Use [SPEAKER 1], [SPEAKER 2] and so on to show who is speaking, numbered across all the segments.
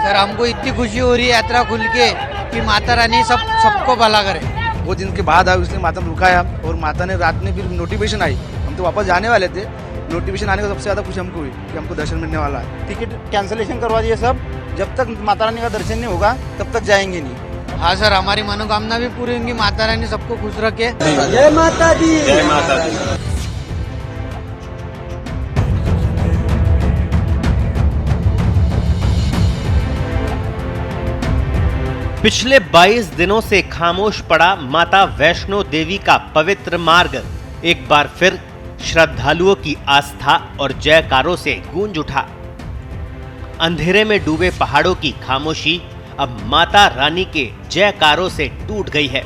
[SPEAKER 1] Sir हमको इतनी खुशी हो रही है यात्रा खुल के कि माता रानी सबको भला करे।
[SPEAKER 2] वो दिन के बाद आए इसलिए माता ने रुकाया और माता ने रात में फिर नोटिफिकेशन आई, हम तो वापस जाने वाले थे, नोटिफिकेशन आने का सबसे ज़्यादा खुशी हमको हुई कि हमको दर्शन मिलने वाला है।
[SPEAKER 3] टिकट कैंसिलेशन करवा दिए सब, जब तक माता रानी का दर्शन नहीं होगा तब तक जाएंगे नहीं।
[SPEAKER 1] हाँ सर, हमारी मनोकामना भी पूरी होंगी, माता रानी सबको खुश रखे।
[SPEAKER 3] जय माता दी, जय माता दी।
[SPEAKER 4] पिछले 22 दिनों से खामोश पड़ा माता वैष्णो देवी का पवित्र मार्ग एक बार फिर श्रद्धालुओं की आस्था और जयकारों से गूंज उठा। अंधेरे में डूबे पहाड़ों की खामोशी अब माता रानी के जयकारों से टूट गई है।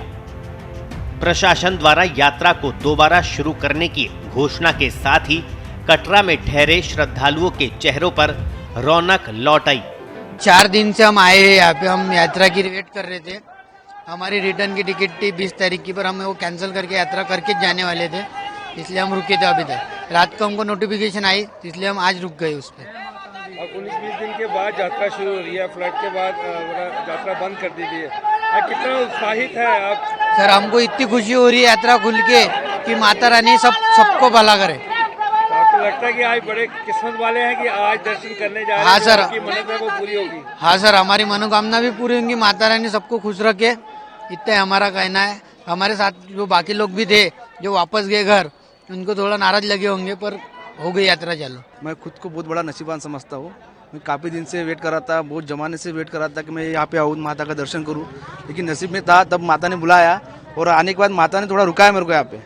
[SPEAKER 4] प्रशासन द्वारा यात्रा को दोबारा शुरू करने की घोषणा के साथ ही कटरा में ठहरे श्रद्धालुओं के चेहरों पर रौनक लौट आई।
[SPEAKER 1] 4 दिन से हम आए हैं यहाँ पे, हम यात्रा की वेट कर रहे थे। हमारी रिटर्न की टिकट थी 20 तारीख की, पर हम वो कैंसिल करके यात्रा करके जाने वाले थे, इसलिए हम रुके थे अभी तक। रात को हमको नोटिफिकेशन आई, इसलिए हम आज रुक गए उस पर।
[SPEAKER 5] 19-20 दिन के बाद यात्रा शुरू हो रही है, फ्लड के बाद यात्रा बंद कर दी गई है। कितना उत्साहित है आप?
[SPEAKER 1] सर हमको इतनी खुशी हो रही है यात्रा खुल के कि माता रानी सबको भला करे।
[SPEAKER 5] आपको लगता है कि आज बड़े किस्मत वाले हैं कि आज दर्शन करने जा रहे हैं?
[SPEAKER 1] हाँ सर,
[SPEAKER 5] आपकी मन्नत है वो पूरी होगी।
[SPEAKER 1] हाँ सर, हमारी मनोकामना भी पूरी होंगी, माता रानी सबको खुश रखे, इतना हमारा कहना है। हमारे साथ जो बाकी लोग भी थे जो वापस गए घर, उनको थोड़ा नाराज लगे होंगे, पर हो गई यात्रा चालू।
[SPEAKER 2] मैं खुद को बहुत बड़ा नसीबान समझता हूँ। मैं काफ़ी दिन से वेट कर रहा था, बहुत जमाने से वेट कर रहा था कि मैं यहाँ पे आऊँ, माता का दर्शन करूँ, लेकिन नसीब में था तब माता ने बुलाया और आने के बाद माता ने थोड़ा रुकाया मेरे को यहाँ पे।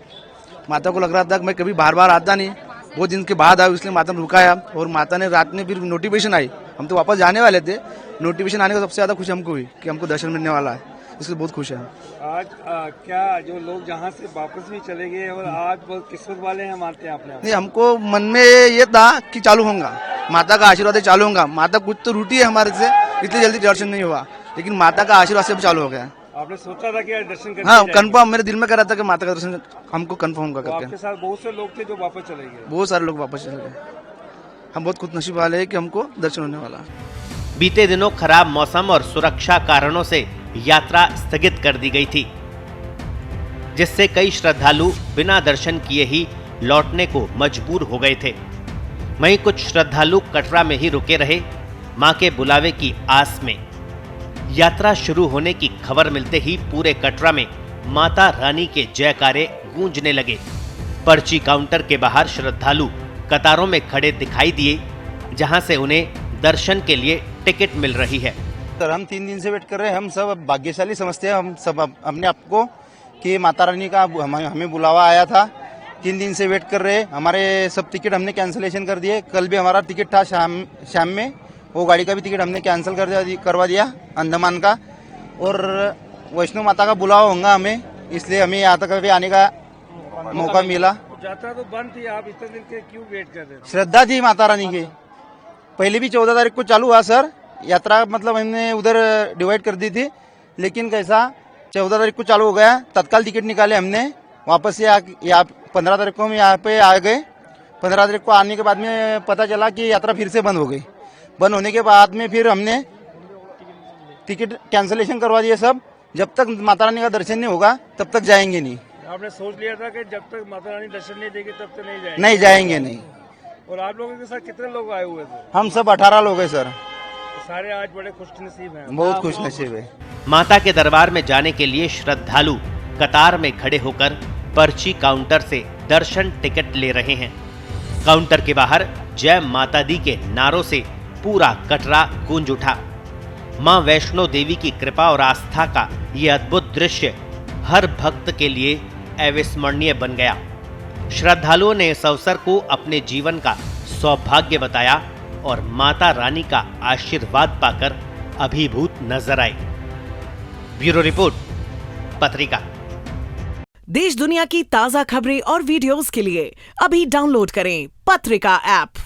[SPEAKER 2] माता को लग रहा था कि मैं कभी बार बार आता नहीं, बहुत दिन के बाद आया, इसलिए माता ने रुकाया और माता ने रात में फिर नोटिफिकेशन आई, हम तो वापस जाने वाले थे, नोटिफिकेशन आने का सबसे ज़्यादा खुशी हमको हुई कि हमको दर्शन मिलने वाला है, इसलिए बहुत खुश है।
[SPEAKER 5] आज क्या जो लोग जहाँ से वापस भी चले गए और आज बहुत किस्मत वाले हैं मानते हैं आपने?
[SPEAKER 2] नहीं, हमको मन में ये था कि चालू होगा, माता का आशीर्वाद चालू होगा। माता कुछ तो रूठी है हमारे से, इसलिए जल्दी दर्शन नहीं हुआ, लेकिन माता का आशीर्वाद से चालू हो गया।
[SPEAKER 5] आपने सोचा था कि आज दर्शन करने?
[SPEAKER 2] हाँ, कंफर्म मेरे दिल में कर रहा था कि माता का दर्शन हमको कंफर्म होगा करके।
[SPEAKER 5] आपके साथ बहुत से लोग थे जो वापस चले गए?
[SPEAKER 2] बहुत सारे लोग वापस चले गए। हम बहुत खुशनसीब वाले हैं कि हमको दर्शन होने वाला है।
[SPEAKER 4] बीते दिनों खराब मौसम और सुरक्षा कारणों से यात्रा स्थगित कर दी गई थी, जिससे कई श्रद्धालु बिना दर्शन किए ही लौटने को मजबूर हो गए थे। वहीं कुछ श्रद्धालु कटरा में ही रुके रहे, मां के बुलावे की आस में। यात्रा शुरू होने की खबर मिलते ही पूरे कटरा में माता रानी के जयकारे गूंजने लगे। पर्ची काउंटर के बाहर श्रद्धालु कतारों में खड़े दिखाई दिए, जहां से उन्हें दर्शन के लिए टिकट मिल रही है।
[SPEAKER 3] सर हम 3 दिन से वेट कर रहे हैं, हम सब भाग्यशाली समझते हैं, हम सब अपने आप को कि माता रानी का हमें बुलावा आया था। 3 दिन से वेट कर रहे हैं, हमारे सब टिकट हमने कैंसिलेशन कर दिए। कल भी हमारा टिकट था शाम में, वो गाड़ी का भी टिकट हमने कैंसिल करवा दिया अंडमान का। और वैष्णो माता का बुलावा होगा हमें, इसलिए हमें यहाँ तक भी आने का मौका मिला।
[SPEAKER 5] यात्रा तो बंद थी, आप इतने दिन के क्यों वेट कर रहे थे?
[SPEAKER 3] श्रद्धा थी माता रानी की, पहले भी 14 तारीख को चालू हुआ सर यात्रा, मतलब हमने उधर डिवाइड कर दी थी, लेकिन कैसा 14 तारीख को चालू हो गया, तत्काल टिकट निकाले हमने, वापस से यहाँ 15 तारीख को हम यहाँ पे आ गए। 15 तारीख को आने के बाद में पता चला कि यात्रा फिर से बंद हो गई। बंद होने के बाद में फिर हमने टिकट कैंसिलेशन करवा दिए सब, जब तक माता रानी का दर्शन नहीं होगा तब तक जाएंगे नहीं।
[SPEAKER 5] आपने सोच लिया था कि जब तक माता रानी दर्शन नहीं देगी तब तक नहीं जाएंगे?
[SPEAKER 3] नहीं जाएंगे नहीं।
[SPEAKER 5] और आप लोगों के साथ कितने लोग आए हुए थे?
[SPEAKER 3] हम सब 18 लोग हैं सर।
[SPEAKER 5] सारे आज बड़े खुशनसीब हैं।
[SPEAKER 3] बहुत खुशनसीब है।
[SPEAKER 4] माता के दरबार में जाने के लिए श्रद्धालु कतार में खड़े होकर पर्ची काउंटर से दर्शन टिकट ले रहे हैं। काउंटर के बाहर जय माता दी के नारों से पूरा कटरा गूंज उठा। मां वैष्णो देवी की कृपा और आस्था का ये अद्भुत दृश्य हर भक्त के लिए अविस्मरणीय बन गया। श्रद्धालुओं ने इस अवसर को अपने जीवन का सौभाग्य बताया और माता रानी का आशीर्वाद पाकर अभिभूत नजर आए। ब्यूरो रिपोर्ट, पत्रिका।
[SPEAKER 6] देश दुनिया की ताजा खबरें और वीडियोस के लिए अभी डाउनलोड करें पत्रिका ऐप।